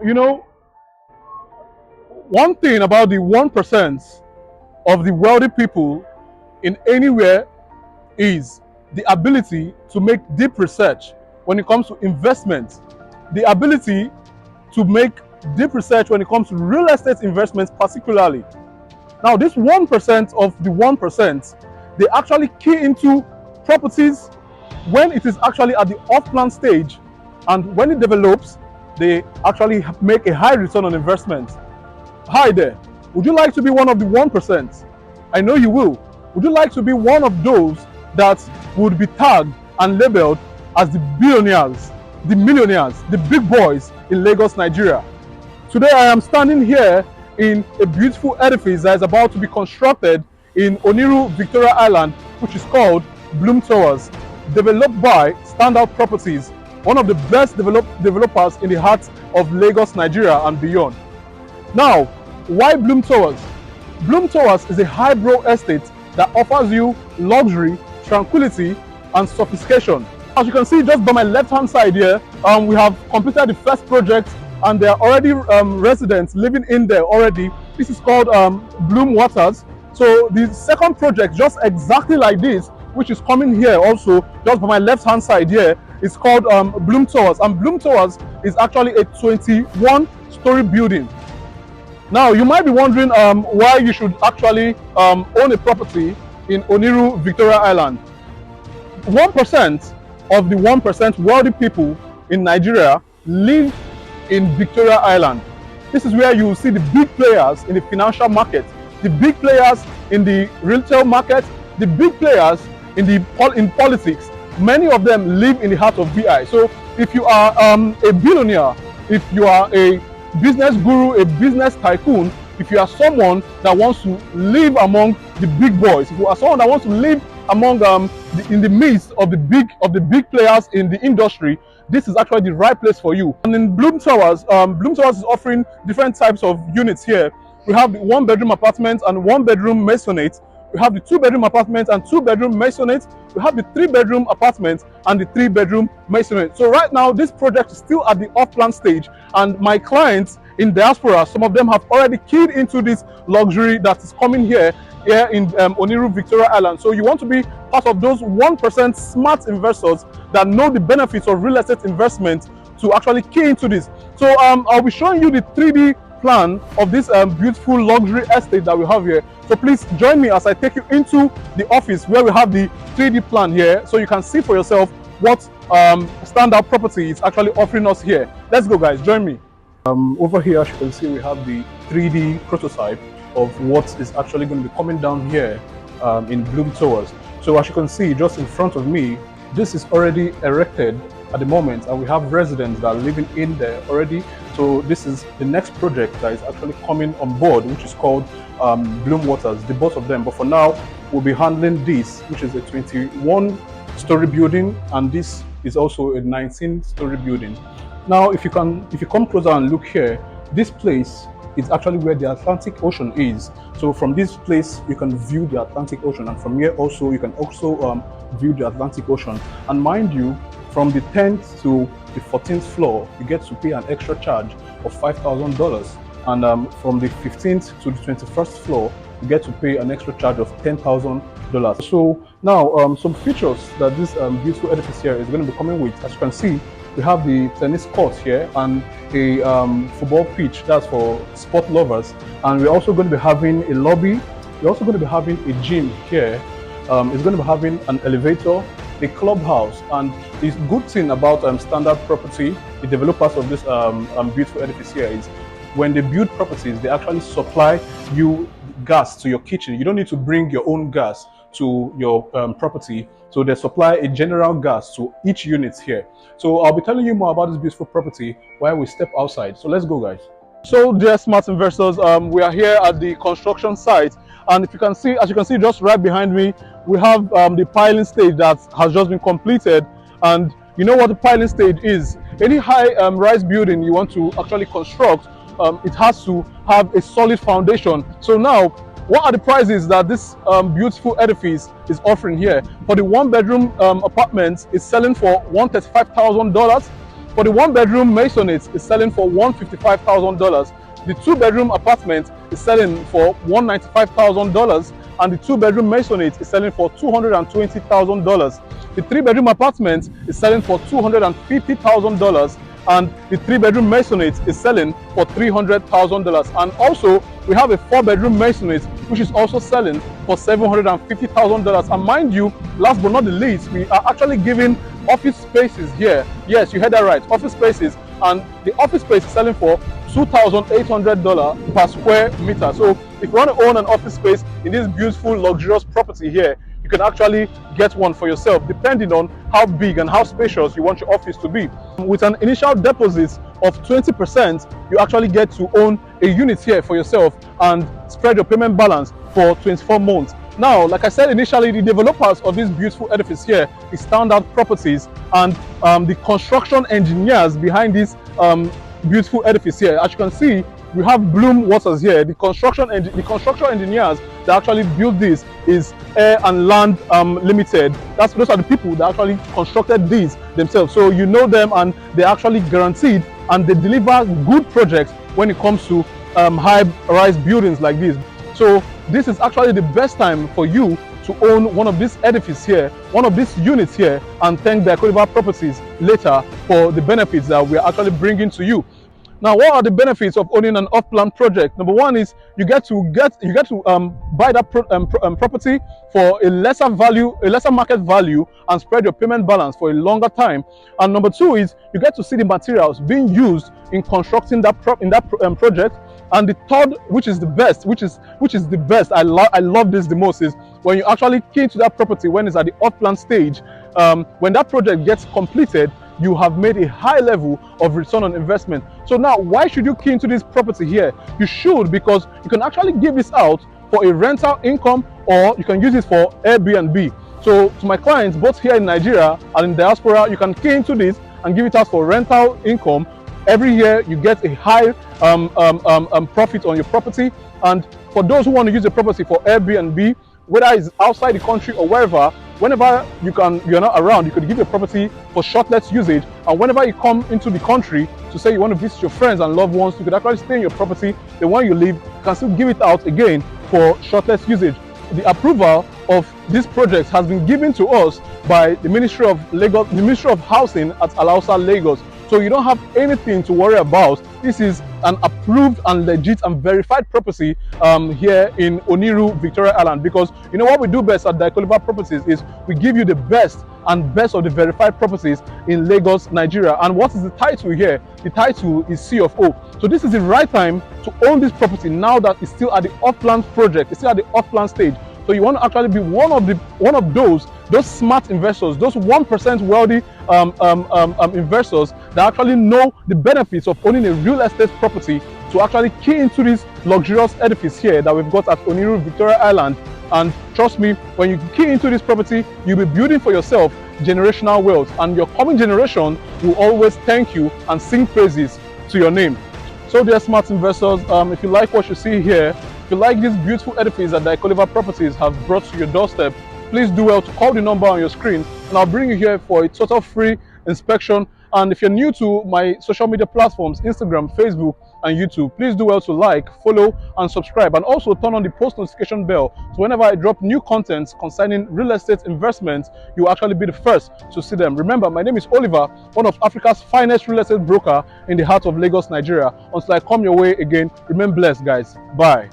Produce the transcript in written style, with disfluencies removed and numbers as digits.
You know, one thing about the 1% of the wealthy people in anywhere is the ability to make deep research when it comes to investment, the ability to make deep research when it comes to real estate investments particularly. Now this 1% of the 1%, they actually key into properties when it is actually at the off-plan stage, and when it develops, they actually make a high return on investment. Hi there, would you like to be one of the 1%? I know you will. Would you like to be one of those that would be tagged and labeled as the billionaires, the millionaires, the big boys in Lagos, Nigeria? Today I am standing here in a beautiful edifice that is about to be constructed in Oniru, Victoria Island, which is called Bloom Towers, developed by Standout Properties, one of the best developers in the heart of Lagos, Nigeria and beyond. Now, why Bloom Towers? Bloom Towers is a highbrow estate that offers you luxury, tranquility, and sophistication. As you can see just by my left-hand side here, we have completed the first project, and there are already residents living in there already. This is called Bloom Waters. So the second project, just exactly like this, which is coming here also, just by my left-hand side here, is called Bloom Towers. And Bloom Towers is actually a 21-story building. Now, you might be wondering why you should actually own a property in Oniru, Victoria Island. 1% of the 1% wealthy people in Nigeria live in Victoria Island. This is where you will see the big players in the financial market, the big players in the retail market, the big players in politics. Many of them live in the heart of VI. So if you are a billionaire, if you are a business guru, a business tycoon, if you are someone that wants to live among the big boys, if you are someone that wants to live among in the midst of the big players in the industry, this is actually the right place for you. And in Bloom Towers is offering different types of units here. We have the 1-bedroom apartments and 1-bedroom maisonette. We have the 2-bedroom apartments and 2-bedroom maisonette. We have the 3-bedroom apartments and the 3-bedroom maisonette. So right now, this project is still at the off-plan stage, and my clients in diaspora, some of them have already keyed into this luxury that is coming here in Oniru, Victoria Island. So you want to be part of those 1% smart investors that know the benefits of real estate investment to actually key into this. So I'll be showing you the 3D plan of this beautiful luxury estate that we have here. So please join me as I take you into the office where we have the 3D plan here, so you can see for yourself what Standout Property is actually offering us here. Let's go, guys, join me. Over here, as you can see, we have the 3D prototype of what is actually going to be coming down here in Bloom Towers. So as you can see just in front of me, this is already erected at the moment, and we have residents that are living in there already. So this is the next project that is actually coming on board, which is called Bloom Waters, the both of them. But for now, we'll be handling this, which is a 21-story building, and this is also a 19-story building. Now, if you come closer and look here, this place is actually where the Atlantic Ocean is. So from this place, you can view the Atlantic Ocean, and from here also, you can also view the Atlantic Ocean. And mind you, from the 10th to the 14th floor, you get to pay an extra charge of $5,000. And from the 15th to the 21st floor, you get to pay an extra charge of $10,000. So now, some features that this beautiful edifice here is going to be coming with, as you can see, we have the tennis court here and a football pitch, that's for sport lovers. And we're also going to be having a lobby. We're also going to be having a gym here. It's going to be having an elevator, a clubhouse. And the good thing about Standout Property, the developers of this beautiful edifice here, is when they build properties, they actually supply you gas to your kitchen. You don't need to bring your own gas to your property. So they supply a general gas to each unit here. So I'll be telling you more about this beautiful property while we step outside. So let's go, guys. So dear smart investors, we are here at the construction site, and if you can see, as you can see just right behind me, we have the piling stage that has just been completed. And you know what the piling stage is? Any high rise building you want to actually construct, it has to have a solid foundation. So now, what are the prices that this beautiful edifice is offering here? For the 1-bedroom apartment, it's selling for $135,000. For the 1-bedroom maisonette is selling for $155,000. The 2-bedroom apartment is selling for $195,000, and the 2-bedroom maisonette is selling for $220,000. The 3-bedroom apartment is selling for $250,000, and the 3-bedroom maisonette is selling for $300,000. And also, we have a 4-bedroom maisonette which is also selling for $750,000. And mind you, last but not the least, we are actually giving office spaces here. Yes, you heard that right, office spaces. And the office space is selling for $2,800 per square meter. So if you want to own an office space in this beautiful, luxurious property here, you can actually get one for yourself, depending on how big and how spacious you want your office to be. With an initial deposit of 20%, you actually get to own a unit here for yourself and spread your payment balance for 24 months. Now, like I said initially, the developers of this beautiful edifice here is Standard Properties, and the construction engineers behind this beautiful edifice here, as you can see, we have Bloom Waters here. The construction engineers that actually built this is Air and Land Limited. Those are the people that actually constructed these themselves. So you know them, and they're actually guaranteed, and they deliver good projects when it comes to high-rise buildings like this. So this is actually the best time for you to own one of these edifices here, one of these units here, and thank the Oleevarh Properties later for the benefits that we are actually bringing to you. Now, what are the benefits of owning an off-plan project? Number one is you get to buy that property for a lesser market value, and spread your payment balance for a longer time. And number two is you get to see the materials being used in constructing that project. And the third, which is the best, I love this the most, is when you actually key into that property when it's at the off-plan stage. When that project gets completed, you have made a high level of return on investment. So now, why should you key into this property here? You should, because you can actually give this out for a rental income, or you can use it for Airbnb. So to my clients, both here in Nigeria and in diaspora, you can key into this and give it out for rental income. Every year you get a high profit on your property. And for those who want to use the property for Airbnb, whether it's outside the country or wherever, whenever you're not around, you could give your property for short-let usage. And whenever you come into the country to say you want to visit your friends and loved ones, you could actually stay in your property. Then when you leave, you can still give it out again for short-let usage. The approval of this project has been given to us by the Ministry of Housing at Alausa, Lagos. So you don't have anything to worry about. This is an approved and legit and verified property here in Oniru, Victoria Island. Because you know what we do best at Dyke Properties is we give you the best of the verified properties in Lagos, Nigeria. And what is the title here? The title is C of O. So this is the right time to own this property now that it's still at the off-plan project. It's still at the off-plan stage. So you want to actually be one of those smart investors, those 1% wealthy investors that actually know the benefits of owning a real estate property, to actually key into this luxurious edifice here that we've got at Oniru, Victoria Island. And trust me, when you key into this property, you'll be building for yourself generational wealth, and your coming generation will always thank you and sing praises to your name. So dear smart investors, if you like what you see here, if you like this beautiful edifice that the Oleevarh Properties have brought to your doorstep, please do well to call the number on your screen, and I'll bring you here for a total free inspection. And if you're new to my social media platforms, Instagram, Facebook, and YouTube, please do well to like, follow, and subscribe, and also turn on the post notification bell, so whenever I drop new content concerning real estate investments, you'll actually be the first to see them. Remember, my name is Oleevarh, one of Africa's finest real estate broker in the heart of Lagos, Nigeria. Until I come your way again, remain blessed, guys. Bye.